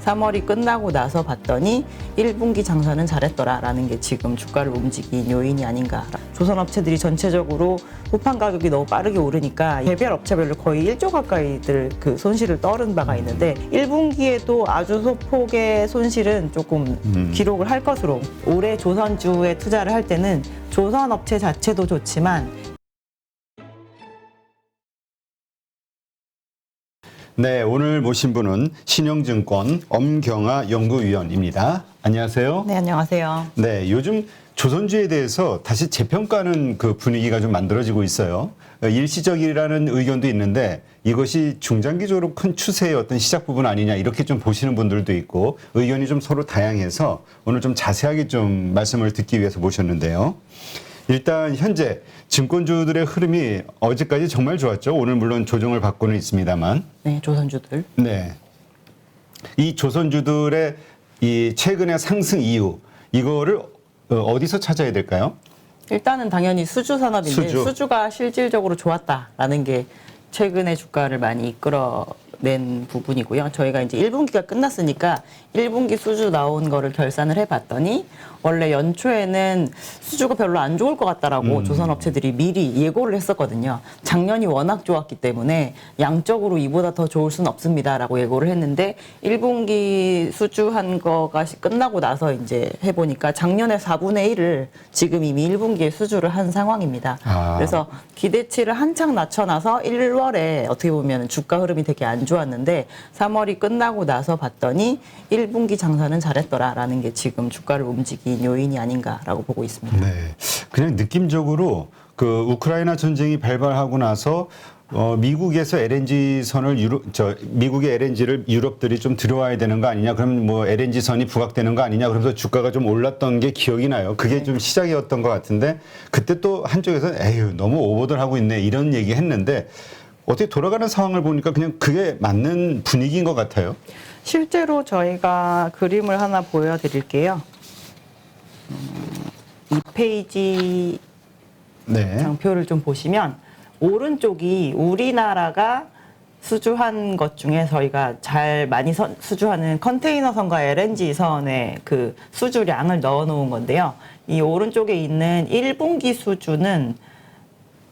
3월이 끝나고 나서 봤더니 1분기 장사는 잘했더라라는 게 지금 주가를 움직인 요인이 아닌가. 조선업체들이 전체적으로 후판 가격이 너무 빠르게 오르니까 개별 업체별로 거의 1조 가까이들 그 손실을 떨은 바가 있는데 1분기에도 아주 소폭의 손실은 조금 기록을 할 것으로, 올해 조선주에 투자를 할 때는 조선업체 자체도 좋지만 네, 오늘 모신 분은 신영증권 엄경아 연구위원입니다. 안녕하세요. 네, 안녕하세요. 네, 요즘 조선주에 대해서 다시 재평가하는 그 분위기가 좀 만들어지고 있어요. 일시적이라는 의견도 있는데 이것이 중장기적으로 큰 추세의 어떤 시작 부분 아니냐 이렇게 좀 보시는 분들도 있고 의견이 좀 서로 다양해서 오늘 좀 자세하게 좀 말씀을 듣기 위해서 모셨는데요. 일단 현재 증권주들의 흐름이 어제까지 정말 좋았죠. 오늘 물론 조정을 받고는 있습니다만. 네, 조선주들. 네. 이 조선주들의 이 최근의 상승 이유, 이거를 어디서 찾아야 될까요? 일단은 당연히 수주 산업인데 수주가 실질적으로 좋았다라는 게 최근에 주가를 많이 이끌어낸 부분이고요. 저희가 이제 1분기가 끝났으니까 1분기 수주 나온 거를 결산을 해봤더니 원래 연초에는 수주가 별로 안 좋을 것 같다라고 조선업체들이 미리 예고를 했었거든요. 작년이 워낙 좋았기 때문에 양적으로 이보다 더 좋을 수는 없습니다라고 예고를 했는데 1분기 수주한 거가 끝나고 나서 이제 해보니까 작년에 4분의 1을 지금 이미 1분기에 수주를 한 상황입니다. 그래서 기대치를 한창 낮춰놔서 1월에 어떻게 보면 주가 흐름이 되게 안 좋았는데 3월이 끝나고 나서 봤더니 1분기 장사는 잘했더라라는 게 지금 주가를 움직인 요인이 아닌가라고 보고 있습니다. 네, 그냥 느낌적으로 그 우크라이나 전쟁이 발발하고 나서 미국에서 LNG 선을 미국의 LNG를 유럽들이 좀 들여와야 되는 거 아니냐? 그러면 뭐 LNG 선이 부각되는 거 아니냐? 그러면서 주가가 좀 올랐던 게 기억이 나요. 그게 좀 시작이었던 것 같은데 그때 또 한쪽에서 에휴 너무 오버들 하고 있네 이런 얘기 했는데 어떻게 돌아가는 상황을 보니까 그냥 그게 맞는 분위기인 것 같아요. 실제로 저희가 그림을 하나 보여드릴게요. 이 페이지 네. 장표를 좀 보시면 오른쪽이 우리나라가 수주한 것 중에 저희가 잘 많이 수주하는 컨테이너선과 LNG선의 그 수주량을 넣어 놓은 건데요. 이 오른쪽에 있는 1분기 수주는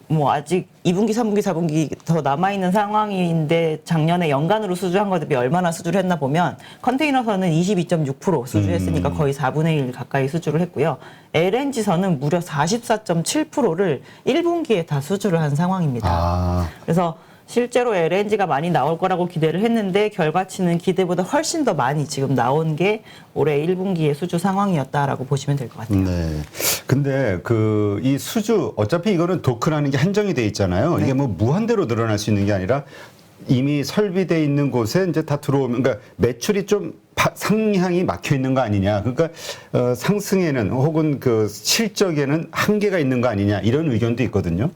뭐 아직 2분기, 3분기, 4분기 더 남아있는 상황인데 작년에 연간으로 수주한 것에 비해 얼마나 수주를 했나 보면 컨테이너선은 22.6% 수주했으니까 거의 4분의 1 가까이 수주를 했고요. LNG선은 무려 44.7%를 1분기에 다 수주를 한 상황입니다. 그래서 실제로 LNG가 많이 나올 거라고 기대를 했는데 결과치는 기대보다 훨씬 더 많이 지금 나온 게 올해 1분기의 수주 상황이었다라고 보시면 될 것 같아요. 네. 근데 그 이 수주 어차피 이거는 도크라는 게 한정이 돼 있잖아요. 네. 이게 뭐 무한대로 늘어날 수 있는 게 아니라 이미 설비돼 있는 곳에 이제 다 들어오면 그러니까 매출이 좀 상향이 막혀 있는 거 아니냐. 그러니까 상승에는 혹은 그 실적에는 한계가 있는 거 아니냐 이런 의견도 있거든요.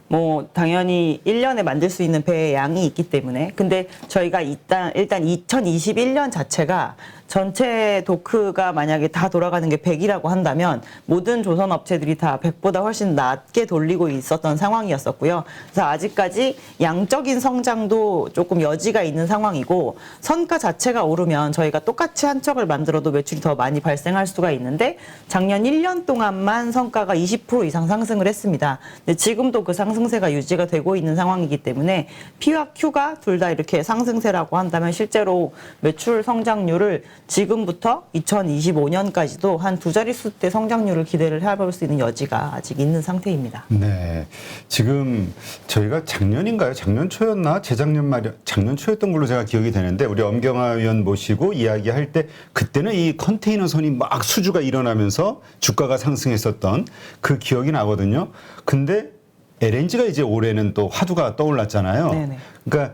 뭐 당연히 1년에 만들 수 있는 배의 양이 있기 때문에 근데 저희가 일단 2021년 자체가 전체 도크가 만약에 다 돌아가는 게 100이라고 한다면 모든 조선 업체들이 다 100보다 훨씬 낮게 돌리고 있었던 상황이었었고요. 그래서 아직까지 양적인 성장도 조금 여지가 있는 상황이고 선가 자체가 오르면 저희가 똑같이 한 척을 만들어도 매출이 더 많이 발생할 수가 있는데 작년 1년 동안만 성가가 20% 이상 상승을 했습니다. 근데 지금도 그 상승세가 유지가 되고 있는 상황이기 때문에 P와 Q가 둘 다 이렇게 상승세라고 한다면 실제로 매출 성장률을 지금부터 2025년까지도 한 두 자릿수대 성장률을 기대를 해볼 수 있는 여지가 아직 있는 상태입니다. 네. 지금 저희가 작년인가요? 작년 초였나? 재작년 말이 작년 초였던 걸로 제가 기억이 되는데 우리 엄경아 위원 모시고 이야기할 때 그때는 이 컨테이너 선이 막 수주가 일어나면서 주가가 상승했었던 그 기억이 나거든요. 근데 LNG가 이제 올해는 또 화두가 떠올랐잖아요. 네네. 그러니까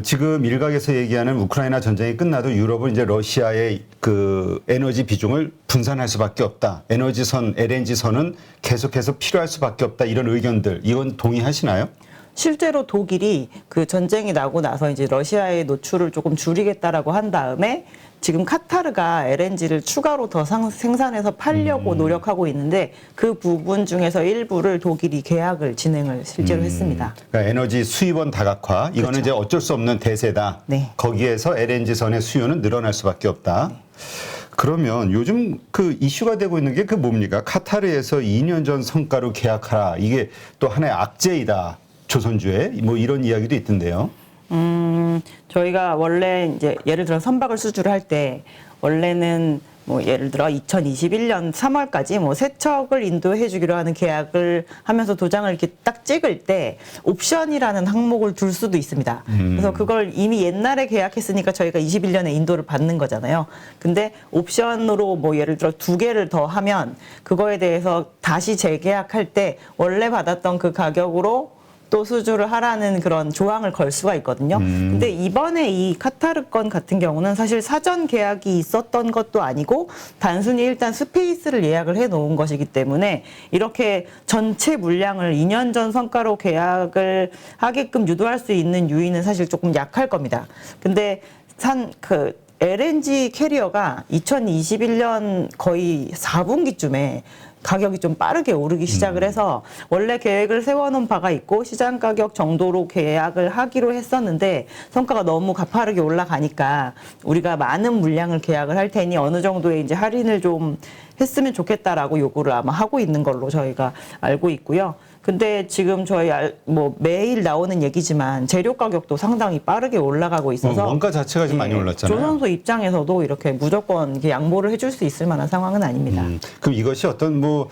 지금 일각에서 얘기하는 우크라이나 전쟁이 끝나도 유럽은 이제 러시아의 그 에너지 비중을 분산할 수밖에 없다. 에너지선, LNG선은 계속해서 필요할 수밖에 없다. 이런 의견들, 이건 동의하시나요? 실제로 독일이 그 전쟁이 나고 나서 이제 러시아의 노출을 조금 줄이겠다라고 한 다음에 지금 카타르가 LNG를 추가로 더 생산해서 팔려고 노력하고 있는데 그 부분 중에서 일부를 독일이 계약을 진행을 실제로 했습니다. 그러니까 에너지 수입원 다각화 이거는 그렇죠. 이제 어쩔 수 없는 대세다. 네. 거기에서 LNG선의 수요는 늘어날 수밖에 없다. 네. 그러면 요즘 그 이슈가 되고 있는 게 그 뭡니까? 카타르에서 2년 전 성과로 계약하라. 이게 또 하나의 악재이다. 조선주에 뭐 이런 이야기도 있던데요. 저희가 원래 이제 예를 들어 선박을 수주를 할 때 원래는 뭐 예를 들어 2021년 3월까지 뭐 세 척을 인도해 주기로 하는 계약을 하면서 도장을 이렇게 딱 찍을 때 옵션이라는 항목을 둘 수도 있습니다. 그래서 그걸 이미 옛날에 계약했으니까 저희가 21년에 인도를 받는 거잖아요. 근데 옵션으로 뭐 예를 들어 2개를 더 하면 그거에 대해서 다시 재계약할 때 원래 받았던 그 가격으로 또 수주를 하라는 그런 조항을 걸 수가 있거든요. 근데 이번에 이 카타르 건 같은 경우는 사실 사전 계약이 있었던 것도 아니고 단순히 일단 스페이스를 예약을 해 놓은 것이기 때문에 이렇게 전체 물량을 2년 전 성과로 계약을 하게끔 유도할 수 있는 요인은 사실 조금 약할 겁니다. 근데 LNG 캐리어가 2021년 거의 4분기쯤에 가격이 좀 빠르게 오르기 시작을 해서 원래 계획을 세워놓은 바가 있고 시장 가격 정도로 계약을 하기로 했었는데 성과가 너무 가파르게 올라가니까 우리가 많은 물량을 계약을 할 테니 어느 정도의 이제 할인을 좀 했으면 좋겠다라고 요구를 아마 하고 있는 걸로 저희가 알고 있고요. 근데 지금 저희 뭐 매일 나오는 얘기지만 재료 가격도 상당히 빠르게 올라가고 있어서 원가 자체가 좀 많이 올랐잖아요. 조선소 입장에서도 이렇게 무조건 이렇게 양보를 해줄 수 있을 만한 상황은 아닙니다. 그럼 이것이 어떤 뭐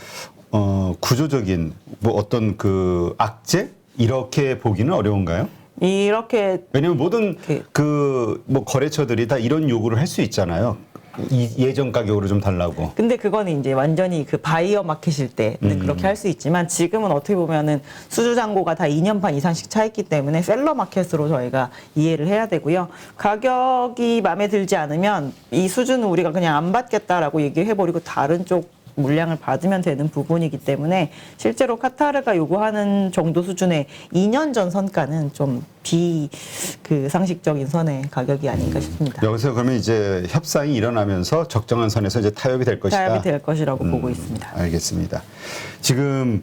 구조적인 뭐 어떤 그 악재 이렇게 보기는 어려운가요? 이렇게 왜냐하면 모든 그 뭐 거래처들이 다 이런 요구를 할 수 있잖아요. 예전 가격으로 좀 달라고. 근데 그거는 이제 완전히 그 바이어 마켓일 때는 그렇게 할 수 있지만 지금은 어떻게 보면은 수주 잔고가 다 2년 반 이상씩 차 있기 때문에 셀러 마켓으로 저희가 이해를 해야 되고요. 가격이 마음에 들지 않으면 이 수주는 우리가 그냥 안 받겠다라고 얘기해버리고 다른 쪽 물량을 받으면 되는 부분이기 때문에 실제로 카타르가 요구하는 정도 수준의 2년 전 선가는 좀 그 상식적인 선의 가격이 아닌가 싶습니다. 여기서 그러면 이제 협상이 일어나면서 적정한 선에서 이제 타협이 될 것이다. 타협이 될 것이라고 보고 있습니다. 알겠습니다. 지금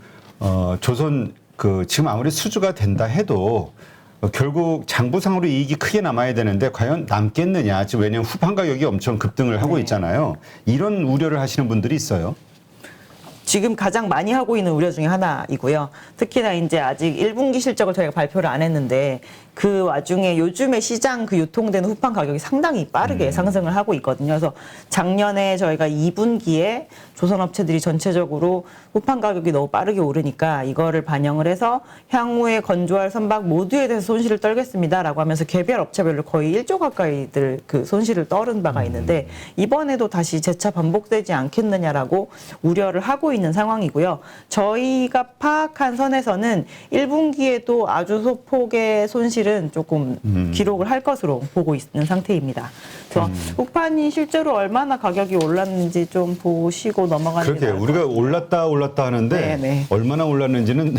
조선 지금 아무리 수주가 된다 해도 결국 장부상으로 이익이 크게 남아야 되는데 과연 남겠느냐. 지금 왜냐하면 후판 가격이 엄청 급등을 하고 있잖아요. 이런 우려를 하시는 분들이 있어요. 지금 가장 많이 하고 있는 우려 중에 하나이고요. 특히나 이제 아직 1분기 실적을 저희가 발표를 안 했는데 그 와중에 요즘에 시장 그 유통되는 후판 가격이 상당히 빠르게 상승을 하고 있거든요. 그래서 작년에 저희가 2분기에 조선업체들이 전체적으로 후판 가격이 너무 빠르게 오르니까 이거를 반영을 해서 향후에 건조할 선박 모두에 대해서 손실을 떨겠습니다라고 하면서 개별 업체별로 거의 1조 가까이들 그 손실을 떨은 바가 있는데 이번에도 다시 재차 반복되지 않겠느냐라고 우려를 하고 있는 상황이고요. 저희가 파악한 선에서는 1분기에도 아주 소폭의 손실은 조금 기록을 할 것으로 보고 있는 상태입니다. 그래서 후판이 실제로 얼마나 가격이 올랐는지 좀 보시고 넘어가는 게 그렇게 나을 것 우리가 같아요. 올랐다 하는데 네네. 얼마나 올랐는지는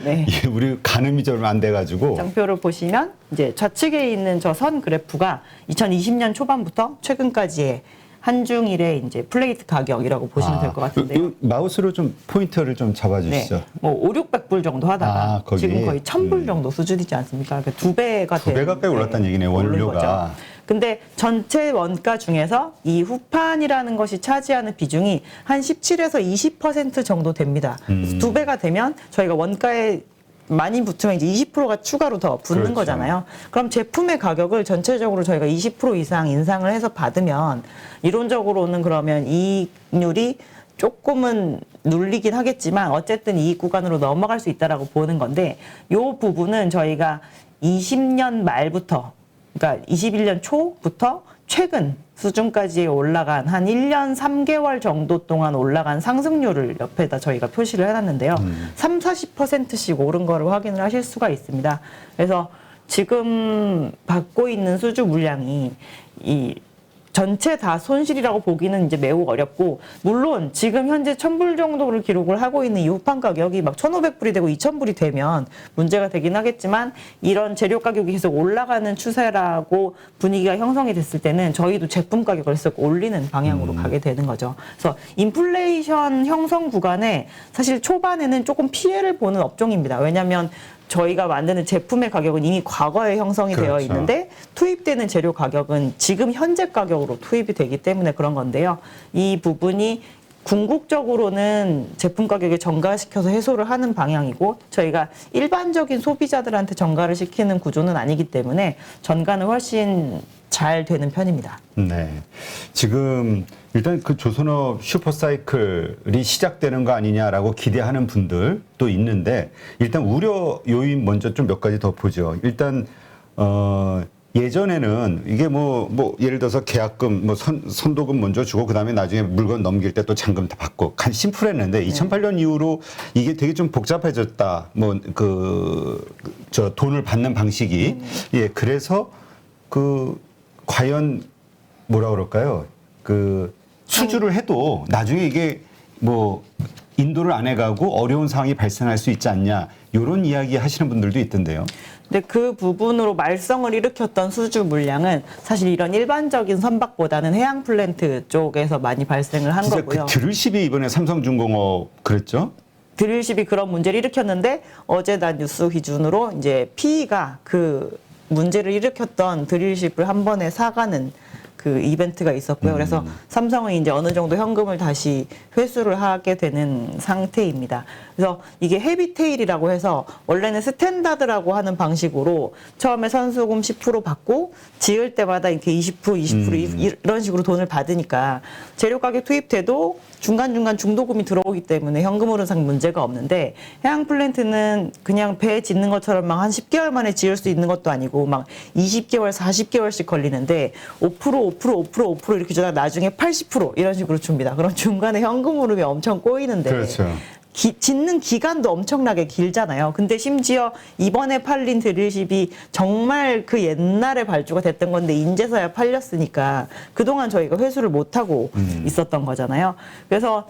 네. 이게 우리 가늠이 좀 안 돼가지고 장표를 보시면 이제 좌측에 있는 저 선 그래프가 2020년 초반부터 최근까지의 한중일의 이제 플레이트 가격이라고 보시면 될 것 같은데요. 마우스로 좀 포인터를 좀 잡아주시죠. 네. 뭐 5, 600불 정도 하다가 거기. 지금 거의 1000불 정도 수준이지 않습니까? 그러니까 2배가 두 배 가까이 올랐다는 얘기네, 원료가. 근데 전체 원가 중에서 이 후판이라는 것이 차지하는 비중이 한 17에서 20% 정도 됩니다. 그래서 2배가 되면 저희가 원가에 많이 붙으면 이제 20%가 추가로 더 붙는 그렇죠. 거잖아요. 그럼 제품의 가격을 전체적으로 저희가 20% 이상 인상을 해서 받으면 이론적으로는 그러면 이익률이 조금은 눌리긴 하겠지만 어쨌든 이익 구간으로 넘어갈 수 있다라고 보는 건데 이 부분은 저희가 20년 말부터 그러니까 21년 초부터 최근 수준까지 올라간 한 1년 3개월 정도 동안 올라간 상승률을 옆에다 저희가 표시를 해놨는데요. 3, 40%씩 오른 거를 확인을 하실 수가 있습니다. 그래서 지금 받고 있는 수주 물량이 이 전체 다 손실이라고 보기는 이제 매우 어렵고, 물론 지금 현재 1,000불 정도를 기록을 하고 있는 이 후판 가격이 막 1,500불이 되고 2,000불이 되면 문제가 되긴 하겠지만, 이런 재료 가격이 계속 올라가는 추세라고 분위기가 형성이 됐을 때는 저희도 제품 가격을 계속 올리는 방향으로 가게 되는 거죠. 그래서 인플레이션 형성 구간에 사실 초반에는 조금 피해를 보는 업종입니다. 왜냐하면 저희가 만드는 제품의 가격은 이미 과거에 형성이 되어 그렇죠. 있는데, 투입되는 재료 가격은 지금 현재 가격으로 투입이 되기 때문에 그런 건데요. 이 부분이 궁극적으로는 제품 가격에 전가시켜서 해소를 하는 방향이고, 저희가 일반적인 소비자들한테 전가를 시키는 구조는 아니기 때문에 전가는 훨씬 잘 되는 편입니다. 네. 지금 일단 그 조선업 슈퍼사이클이 시작되는 거 아니냐라고 기대하는 분들도 있는데, 일단 우려 요인 먼저 좀 몇 가지 더 보죠. 일단 예전에는 이게 뭐 예를 들어서 계약금 뭐 선도금 먼저 주고 그다음에 나중에 물건 넘길 때 또 잔금 다 받고 간 심플했는데, 2008년 이후로 이게 되게 좀 복잡해졌다. 뭐 저 돈을 받는 방식이 예, 그래서 과연 뭐라 그럴까요? 수주를 해도 나중에 이게 뭐 인도를 안 해가고 어려운 상황이 발생할 수 있지 않냐, 이런 이야기 하시는 분들도 있던데요. 근데 그 부분으로 말썽을 일으켰던 수주 물량은 사실 이런 일반적인 선박보다는 해양 플랜트 쪽에서 많이 발생을 한 진짜 거고요. 그 드릴십이 이번에 삼성중공업 그랬죠? 드릴십이 그런 문제를 일으켰는데, 어제 난 뉴스 기준으로 이제 PE가 그 문제를 일으켰던 드릴십을 한 번에 사가는 그 이벤트가 있었고요. 그래서 삼성은 이제 어느 정도 현금을 다시 회수를 하게 되는 상태입니다. 그래서 이게 헤비테일이라고 해서 원래는 스탠다드라고 하는 방식으로 처음에 선수금 10% 받고 지을 때마다 이렇게 20% 이런 식으로 돈을 받으니까 재료 가격 투입돼도 중간중간 중도금이 들어오기 때문에 현금 흐름상 문제가 없는데, 해양 플랜트는 그냥 배 짓는 것처럼 막 한 10개월 만에 지을 수 있는 것도 아니고 막 20개월, 40개월씩 걸리는데 5% 이렇게 주다가 나중에 80% 이런 식으로 줍니다. 그럼 중간에 현금 흐름이 엄청 꼬이는데, 그렇죠. 짓는 기간도 엄청나게 길잖아요. 근데 심지어 이번에 팔린 드릴십이 정말 그 옛날에 발주가 됐던 건데 인제서야 팔렸으니까 그동안 저희가 회수를 못하고 있었던 거잖아요. 그래서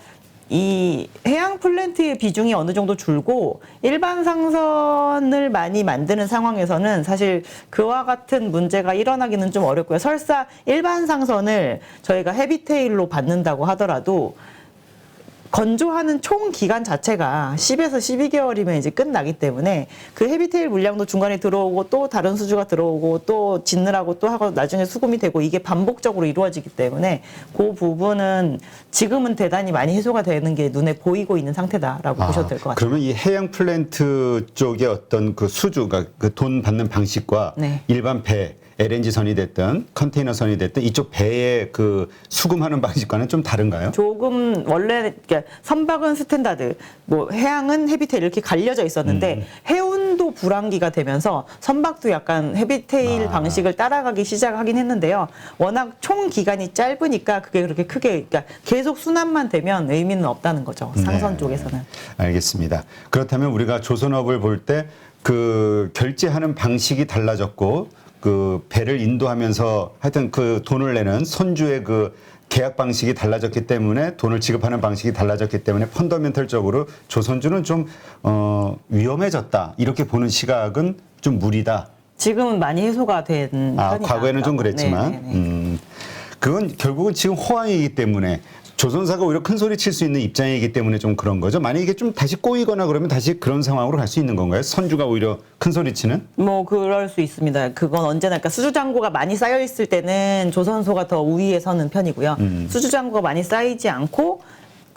이 해양 플랜트의 비중이 어느 정도 줄고 일반 상선을 많이 만드는 상황에서는 사실 그와 같은 문제가 일어나기는 좀 어렵고요. 설사 일반 상선을 저희가 헤비테일로 받는다고 하더라도 건조하는 총 기간 자체가 10에서 12개월이면 이제 끝나기 때문에 그 헤비테일 물량도 중간에 들어오고 또 다른 수주가 들어오고 또 짓느라고 또 하고 나중에 수금이 되고, 이게 반복적으로 이루어지기 때문에 그 부분은 지금은 대단히 많이 해소가 되는 게 눈에 보이고 있는 상태다라고 보셔도 될 것 같아요. 그러면 이 해양 플랜트 쪽의 어떤 그 수주가 그 돈 받는 방식과 네. 일반 배 LNG 선이 됐든 컨테이너 선이 됐든 이쪽 배의 그 수금하는 방식과는 좀 다른가요? 조금 원래 그러니까 선박은 스탠다드, 뭐 해양은 헤비테일 이렇게 갈려져 있었는데 해운도 불황기가 되면서 선박도 약간 헤비테일 방식을 따라가기 시작하긴 했는데요. 워낙 총 기간이 짧으니까 그게 그렇게 크게, 그러니까 계속 순환만 되면 의미는 없다는 거죠. 상선 네. 쪽에서는. 알겠습니다. 그렇다면 우리가 조선업을 볼 때 그 결제하는 방식이 달라졌고, 그 배를 인도하면서 하여튼 그 돈을 내는 선주의 그 계약 방식이 달라졌기 때문에, 돈을 지급하는 방식이 달라졌기 때문에 펀더멘털적으로 조선주는 좀 위험해졌다, 이렇게 보는 시각은 좀 무리다. 지금은 많이 해소가 된 편이다. 과거에는 좀 그랬지만 네네네. 그건 결국은 지금 호황이기 때문에 조선사가 오히려 큰 소리 칠 수 있는 입장이기 때문에 좀 그런 거죠. 만약에 이게 좀 다시 꼬이거나 그러면 다시 그런 상황으로 갈 수 있는 건가요? 선주가 오히려 큰 소리 치는? 뭐 그럴 수 있습니다. 그건 언제나, 그러니까 수주 잔고가 많이 쌓여 있을 때는 조선소가 더 우위에 서는 편이고요. 수주 잔고가 많이 쌓이지 않고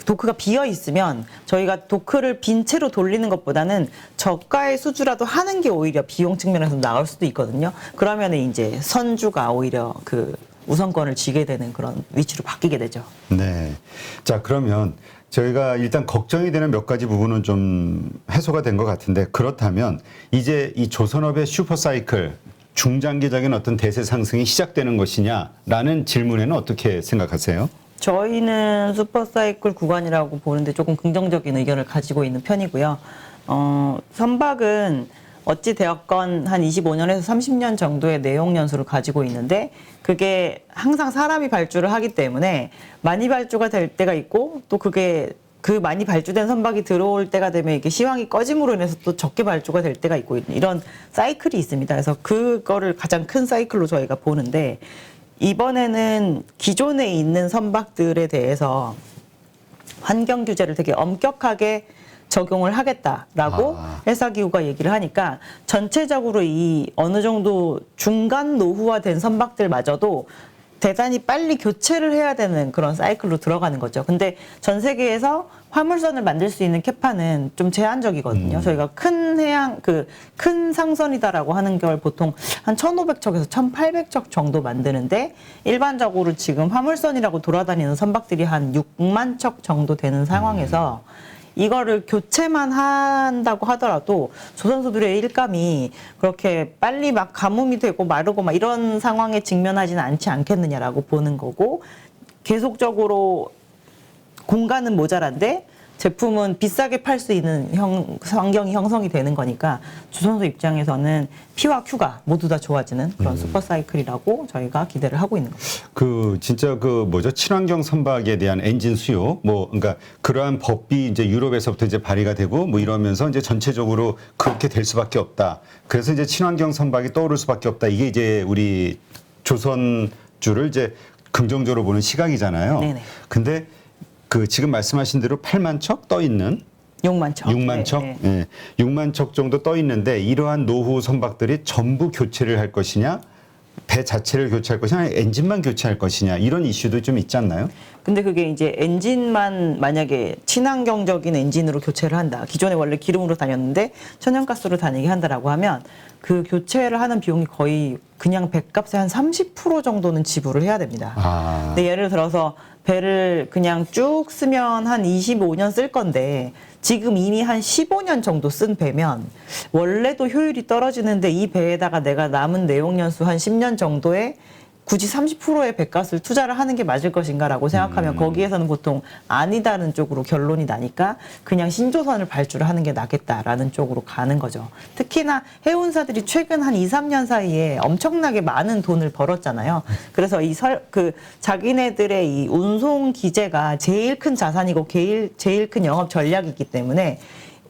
도크가 비어 있으면 저희가 도크를 빈 채로 돌리는 것보다는 저가의 수주라도 하는 게 오히려 비용 측면에서 나을 수도 있거든요. 그러면 이제 선주가 오히려 그 우선권을 쥐게 되는 그런 위치로 바뀌게 되죠. 네. 자, 그러면 저희가 일단 걱정이 되는 몇 가지 부분은 좀 해소가 된 것 같은데, 그렇다면 이제 이 조선업의 슈퍼사이클, 중장기적인 어떤 대세 상승이 시작되는 것이냐라는 질문에는 어떻게 생각하세요? 저희는 슈퍼사이클 구간이라고 보는데 조금 긍정적인 의견을 가지고 있는 편이고요. 선박은 어찌 되었건 한 25년에서 30년 정도의 내용 연수를 가지고 있는데 그게 항상 사람이 발주를 하기 때문에 많이 발주가 될 때가 있고 또 그게 그 많이 발주된 선박이 들어올 때가 되면 이게 시황이 꺼짐으로 인해서 또 적게 발주가 될 때가 있고 이런 사이클이 있습니다. 그래서 그거를 가장 큰 사이클로 저희가 보는데 이번에는 기존에 있는 선박들에 대해서 환경 규제를 되게 엄격하게 적용을 하겠다라고 해사기구가 얘기를 하니까 전체적으로 이 어느 정도 중간 노후화된 선박들마저도 대단히 빨리 교체를 해야 되는 그런 사이클로 들어가는 거죠. 근데 전 세계에서 화물선을 만들 수 있는 캐파는 좀 제한적이거든요. 저희가 큰 해양, 큰 상선이다라고 하는 걸 보통 한 1,500척에서 1,800척 정도 만드는데 일반적으로 지금 화물선이라고 돌아다니는 선박들이 한 6만 척 정도 되는 상황에서 이거를 교체만 한다고 하더라도 조선소들의 일감이 그렇게 빨리 막 가뭄이 되고 마르고 막 이런 상황에 직면하지는 않지 않겠느냐라고 보는 거고 계속적으로 공간은 모자란데 제품은 비싸게 팔 수 있는 환경이 형성이 되는 거니까 조선소 입장에서는 P와 Q가 모두 다 좋아지는 그런 슈퍼사이클이라고 저희가 기대를 하고 있는 겁니다. 진짜 친환경 선박에 대한 엔진 수요, 그러니까 그러한 법이 이제 유럽에서부터 이제 발의가 되고 이러면서 이제 전체적으로 그렇게 될 수밖에 없다. 그래서 이제 친환경 선박이 떠오를 수밖에 없다. 이게 이제 우리 조선주를 이제 긍정적으로 보는 시각이잖아요. 네네. 근데 지금 말씀하신 대로 8만 척 떠 있는 6만 척. 6만 척? 네. 네. 6만 척 정도 떠 있는데 이러한 노후 선박들이 전부 교체를 할 것이냐, 배 자체를 교체할 것이냐, 엔진만 교체할 것이냐 이런 이슈도 좀 있지 않나요? 근데 그게 이제 엔진만 만약에 친환경적인 엔진으로 교체를 한다. 기존에 원래 기름으로 다녔는데 천연가스로 다니게 한다라고 하면 그 교체를 하는 비용이 거의 그냥 배값의 한 30% 정도는 지불을 해야 됩니다. 근데 예를 들어서 배를 그냥 쭉 쓰면 한 25년 쓸 건데 지금 이미 한 15년 정도 쓴 배면 원래도 효율이 떨어지는데 이 배에다가 내가 남은 내용 연수 한 10년 정도에 굳이 30%의 배값을 투자를 하는 게 맞을 것인가라고 생각하면 거기에서는 보통 아니다는 쪽으로 결론이 나니까 그냥 신조선을 발주를 하는 게 낫겠다라는 쪽으로 가는 거죠. 특히나 해운사들이 최근 한 2, 3년 사이에 엄청나게 많은 돈을 벌었잖아요. 그래서 자기네들의 이 운송 기재가 제일 큰 자산이고 제일 큰 영업 전략이기 때문에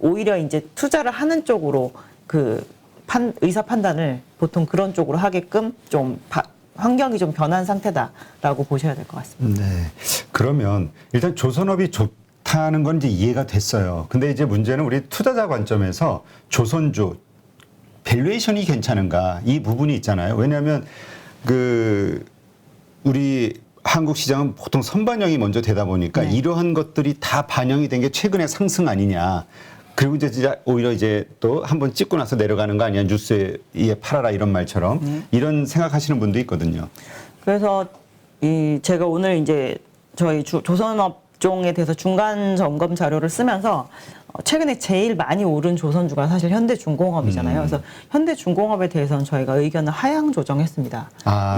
오히려 이제 투자를 하는 쪽으로 의사 판단을 보통 그런 쪽으로 하게끔 좀 환경이 좀 변한 상태다라고 보셔야 될 것 같습니다. 네. 그러면 일단 조선업이 좋다는 건 이제 이해가 됐어요. 근데 이제 문제는 우리 투자자 관점에서 조선주 밸류에이션이 괜찮은가 이 부분이 있잖아요. 왜냐하면 우리 한국 시장은 보통 선반영이 먼저 되다 보니까 이러한 것들이 다 반영이 된 게 최근에 상승 아니냐. 그리고 이제 진짜 오히려 이제 또 한번 찍고 나서 내려가는 거 아니야. 뉴스에 팔아라 이런 말처럼 이런 생각하시는 분도 있거든요. 그래서 제가 오늘 이제 저희 조선업종에 대해서 중간 점검 자료를 쓰면서 최근에 제일 많이 오른 조선주가 사실 현대중공업이잖아요. 그래서 현대중공업에 대해서는 저희가 의견을 하향 조정했습니다.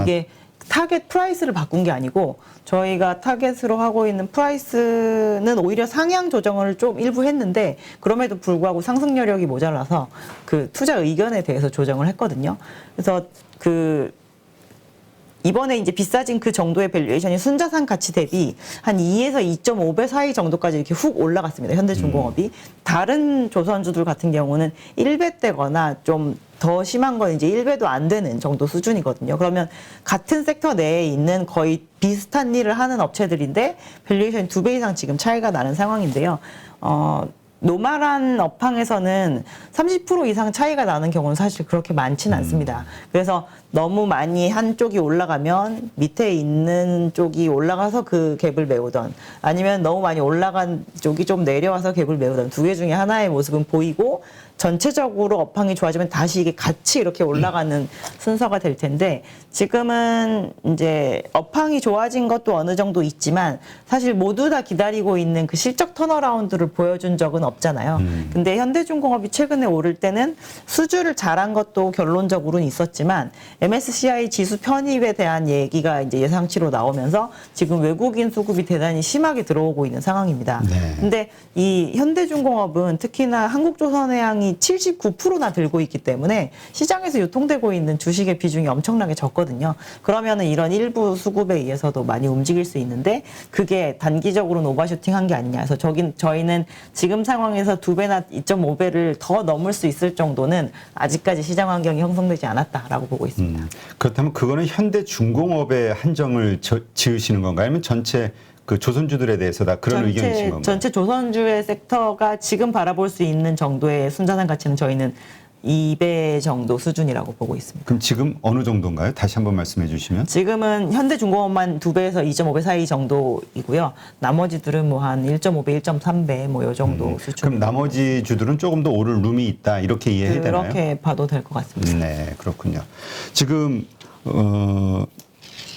이게 타겟 프라이스를 바꾼 게 아니고 저희가 타겟으로 하고 있는 프라이스는 오히려 상향 조정을 좀 일부 했는데 그럼에도 불구하고 상승 여력이 모자라서 투자 의견에 대해서 조정을 했거든요. 그래서 이번에 이제 비싸진 그 정도의 밸류에이션이 순자산 가치 대비 한 2에서 2.5배 사이 정도까지 이렇게 훅 올라갔습니다. 현대중공업이. 다른 조선주들 같은 경우는 1배대거나 좀 더 심한 건 이제 1배도 안 되는 정도 수준이거든요. 그러면 같은 섹터 내에 있는 거의 비슷한 일을 하는 업체들인데 밸류에이션이 2배 이상 지금 차이가 나는 상황인데요. 노멀한 업황에서는 30% 이상 차이가 나는 경우는 사실 그렇게 많지는 않습니다. 그래서 너무 많이 한쪽이 올라가면 밑에 있는 쪽이 올라가서 그 갭을 메우던 아니면 너무 많이 올라간 쪽이 좀 내려와서 갭을 메우던 두 개 중에 하나의 모습은 보이고 전체적으로 업황이 좋아지면 다시 이게 같이 이렇게 올라가는 순서가 될 텐데 지금은 이제 업황이 좋아진 것도 어느 정도 있지만 사실 모두 다 기다리고 있는 그 실적 턴어라운드를 보여준 적은 없잖아요. 근데 현대중공업이 최근에 오를 때는 수주를 잘한 것도 결론적으로는 있었지만 MSCI 지수 편입에 대한 얘기가 이제 예상치로 나오면서 지금 외국인 수급이 대단히 심하게 들어오고 있는 상황입니다. 네. 근데 이 현대중공업은 특히나 한국조선해양이 79%나 들고 있기 때문에 시장에서 유통되고 있는 주식의 비중이 엄청나게 적거든요. 그러면은 이런 일부 수급에 의해서도 많이 움직일 수 있는데 그게 단기적으로는 오버슈팅한 게 아니냐. 그래서 저희는 지금 상황에서 2배나 2.5배를 더 넘을 수 있을 정도는 아직까지 시장 환경이 형성되지 않았다라고 보고 있습니다. 그렇다면 그거는 현대중공업에 한정을 지으시는 건가요? 아니면 전체 그 조선주들에 대해서 다 그런 의견이신 건가요? 전체 조선주의 섹터가 지금 바라볼 수 있는 정도의 순자산 가치는 저희는 2배 정도 수준이라고 보고 있습니다. 그럼 지금 어느 정도인가요? 다시 한번 말씀해 주시면. 지금은 현대중공업만 2배에서 2.5배 사이 정도이고요. 나머지들은 뭐 한 1.5배, 1.3배 뭐 요 정도 수준. 그럼 나머지 주들은 조금 더 오를 룸이 있다 이렇게 이해해야 되나요? 그렇게 봐도 될 것 같습니다. 네, 그렇군요. 지금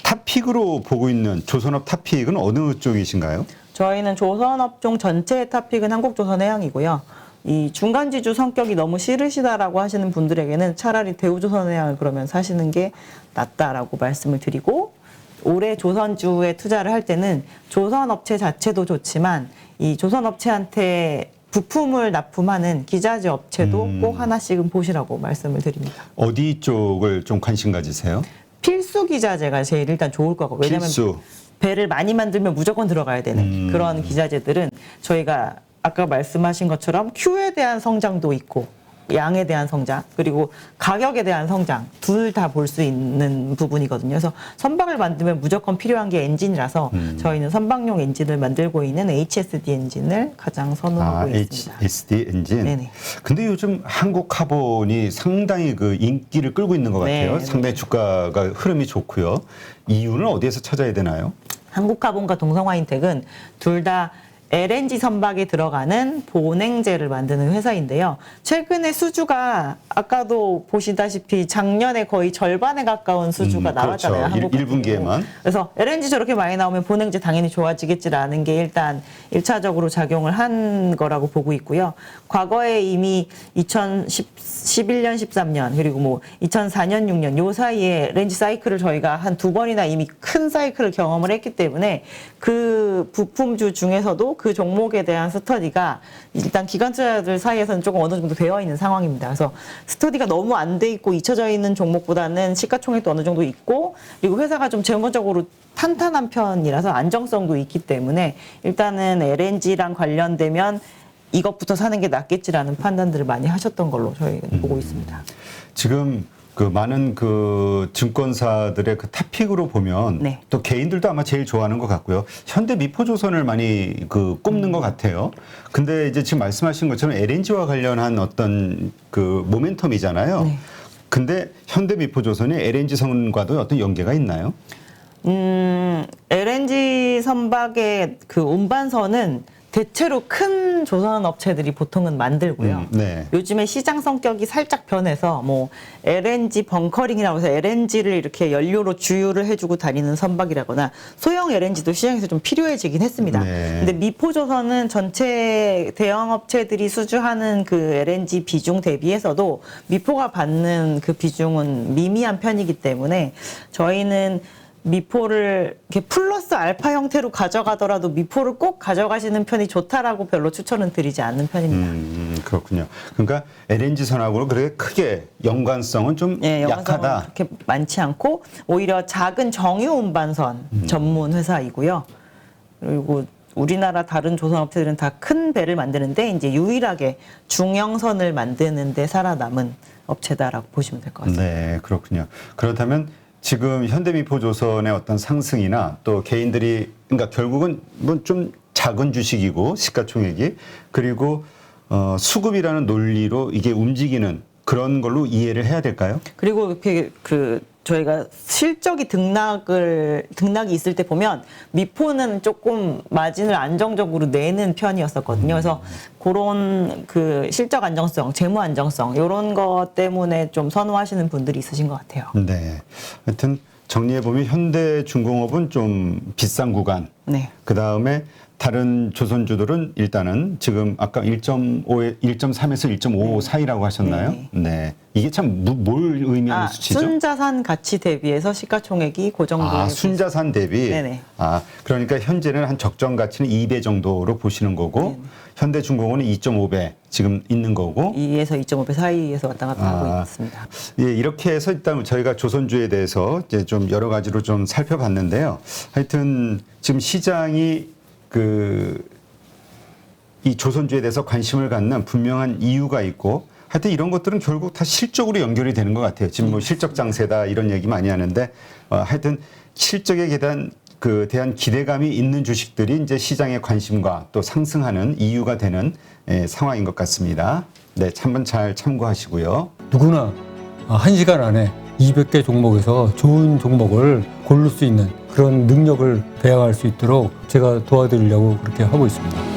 탑픽으로 보고 있는 조선업 탑픽은 어느 쪽이신가요? 저희는 조선업종 전체의 탑픽은 한국조선해양이고요. 이 중간지주 성격이 너무 싫으시다라고 하시는 분들에게는 차라리 대우조선해양을 그러면 사시는 게 낫다라고 말씀을 드리고 올해 조선주에 투자를 할 때는 조선업체 자체도 좋지만 이 조선업체한테 부품을 납품하는 기자재 업체도 꼭 하나씩은 보시라고 말씀을 드립니다. 어디 쪽을 좀 관심 가지세요? 필수 기자재가 제일 일단 좋을 거고 왜냐하면 필수. 배를 많이 만들면 무조건 들어가야 되는 그런 기자재들은 저희가 아까 말씀하신 것처럼 Q에 대한 성장도 있고 양에 대한 성장 그리고 가격에 대한 성장 둘 다 볼 수 있는 부분이거든요. 그래서 선박을 만들면 무조건 필요한 게 엔진이라서 저희는 선박용 엔진을 만들고 있는 HSD 엔진을 가장 선호하고 있습니다. HSD 엔진. 네네. 근데 요즘 한국 카본이 상당히 그 인기를 끌고 있는 것 같아요. 네, 상당히 주가가 흐름이 좋고요. 이유는 어디에서 찾아야 되나요? 한국카본과 동성화인텍은 둘 다 LNG 선박에 들어가는 보냉제를 만드는 회사인데요. 최근에 수주가 아까도 보시다시피 작년에 거의 절반에 가까운 수주가 나왔잖아요. 그렇죠. 한국 같은 1분기에만. 경우. 그래서 LNG 저렇게 많이 나오면 보냉제 당연히 좋아지겠지라는 게 일단 1차적으로 작용을 한 거라고 보고 있고요. 과거에 이미 2011년, 13년 그리고 뭐 2004년, 6년 요 사이에 LNG 사이클을 저희가 한 2번이나 이미 큰 사이클을 경험을 했기 때문에 그 부품주 중에서도 그 종목에 대한 스터디가 일단 기관 투자자들 사이에서는 조금 어느 정도 되어 있는 상황입니다. 그래서 스터디가 너무 안 돼 있고 잊혀져 있는 종목보다는 시가총액도 어느 정도 있고 그리고 회사가 좀 재무적으로 탄탄한 편이라서 안정성도 있기 때문에 일단은 LNG랑 관련되면 이것부터 사는 게 낫겠지라는 판단들을 많이 하셨던 걸로 저희는 보고 있습니다. 지금 그 많은 그 증권사들의 그 탑픽으로 보면 네. 또 개인들도 아마 제일 좋아하는 것 같고요. 현대미포조선을 많이 그 꼽는 것 같아요. 근데 이제 지금 말씀하신 것처럼 LNG와 관련한 어떤 그 모멘텀이잖아요. 네. 근데 현대미포조선이 LNG 선과도 어떤 연계가 있나요? LNG 선박의 그 운반선은 대체로 큰 조선 업체들이 보통은 만들고요. 네. 요즘에 시장 성격이 살짝 변해서 뭐 LNG 벙커링이라고 해서 LNG를 이렇게 연료로 주유를 해주고 다니는 선박이라거나 소형 LNG도 시장에서 좀 필요해지긴 했습니다. 네. 근데 미포조선은 전체 대형 업체들이 수주하는 그 LNG 비중 대비해서도 미포가 받는 그 비중은 미미한 편이기 때문에 저희는 미포를 이렇게 플러스 알파 형태로 가져가더라도 미포를 꼭 가져가시는 편이 좋다라고 별로 추천은 드리지 않는 편입니다. 그렇군요. 그러니까 LNG 선하고는 그렇게 크게 연관성은 좀 연관성은 약하다. 그렇게 많지 않고 오히려 작은 정유 운반선 전문 회사이고요. 그리고 우리나라 다른 조선업체들은 다 큰 배를 만드는데 이제 유일하게 중형선을 만드는데 살아남은 업체다라고 보시면 될 것 같습니다. 네, 그렇군요. 그렇다면 지금 현대미포조선의 어떤 상승이나 또 개인들이 그러니까 결국은 뭐 좀 작은 주식이고 시가총액이 그리고 수급이라는 논리로 이게 움직이는 그런 걸로 이해를 해야 될까요? 그리고 이렇게 그 저희가 실적이 등락이 있을 때 보면 미포는 조금 마진을 안정적으로 내는 편이었었거든요. 그래서 그런 그 실적 안정성, 재무 안정성 이런 것 때문에 좀 선호하시는 분들이 있으신 것 같아요. 네. 하여튼 정리해 보면 현대중공업은 좀 비싼 구간, 네. 그 다음에 다른 조선주들은 일단은 지금 아까 1.3에서 1.5 사이라고 하셨나요? 네. 네. 이게 참 뭘 의미하는 수치죠? 순자산 가치 대비해서 시가총액이 그 정도에 순자산 대비. 네네. 그러니까 현재는 한 적정 가치는 2배 정도로 보시는 거고 네네. 현대중공업은 2.5배 지금 있는 거고 2에서 2.5배 사이에서 왔다 갔다 하고 있습니다. 예, 이렇게 해서 일단 저희가 조선주에 대해서 이제 좀 여러 가지로 좀 살펴봤는데요. 하여튼 지금 시장이 이 조선주에 대해서 관심을 갖는 분명한 이유가 있고 하여튼 이런 것들은 결국 다 실적으로 연결이 되는 것 같아요. 지금 뭐 실적 장세다 이런 얘기 많이 하는데 하여튼 실적에 대한 기대감이 있는 주식들이 이제 시장의 관심과 또 상승하는 이유가 되는 상황인 것 같습니다. 네, 한번 잘 참고하시고요. 누구나 1시간 안에 200개 종목에서 좋은 종목을 고를 수 있는 그런 능력을 배양할 수 있도록 제가 도와드리려고 그렇게 하고 있습니다.